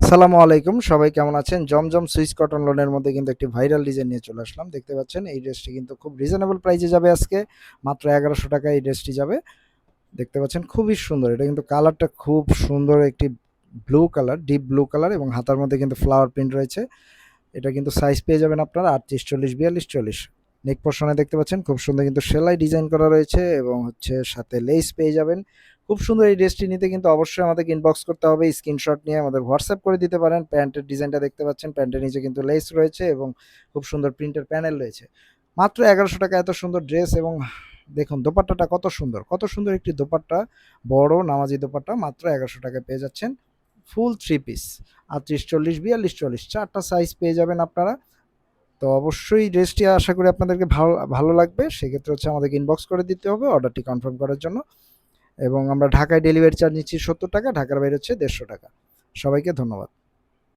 আসসালামু আলাইকুম। সবাই কেমন আছেন? জমজম সুইস কটন লোনের মধ্যে কিন্তু একটি ভাইরাল ডিজাইন নিয়ে চলে আসলাম। দেখতে পাচ্ছেন এই ড্রেসটি কিন্তু খুব রিজনেবল প্রাইসে যাবে আজকে। মাত্র ৳১১০০ এই ড্রেসটি যাবে। দেখতে পাচ্ছেন খুবই সুন্দর। এটা কিন্তু কালারটা খুব সুন্দর একটি blue colour, deep blue colour এবং হাতার মধ্যে কিন্তু ফ্লাওয়ার প্রিন্ট রয়েছে। এটা কিন্তু সাইজ পেয়ে যাবেন আপনারা ৩৮, ৪০, ৪২, ৪০। নেক পোরশনে দেখতে পাচ্ছেন খুব সুন্দর কিন্তু সেলাই ডিজাইন করা রয়েছে এবং হচ্ছে সাথে লেস পেয়ে যাবেন। খুব সুন্দর এই ড্রেসটি নিতে কিন্তু অবশ্যই আমাদেরকে ইনবক্স করতে হবে। স্ক্রিনশট নিয়ে আমাদের হোয়াটসঅ্যাপ করে দিতে পারেন। প্যান্টের ডিজাইনটা দেখতে পাচ্ছেন। প্যান্টের নিচে কিন্তু লেস রয়েছে এবং খুব সুন্দর প্রিন্টের প্যানেল রয়েছে। মাত্র ৳১১০০ এত সুন্দর ড্রেস এবং দেখুন দোপাট্টাটা কত সুন্দর। কত সুন্দর একটি দোপাট্টা, বড় নামাজি দোপাট্টা মাত্র ৳১১০০ পেয়ে যাচ্ছেন। ফুল 3 পিস ৩৮, ৪০, ৪২, ৪০ ৪ টা সাইজ পেয়ে যাবেন আপনারা। তো অবশ্যই ড্রেসটি আশা করি আপনাদেরকে ভালো ভালো লাগবে। সেক্ষেত্রে হচ্ছে আমাদেরকে ইনবক্স করে দিতে হবে অর্ডারটি কনফার্ম করার জন্য। এবং আমরা ঢাকায় ডেলিভারি চার্জ নিচ্ছি ৳৭০, ঢাকার বাইরে হচ্ছে ৳১৫০। সবাইকে ধন্যবাদ।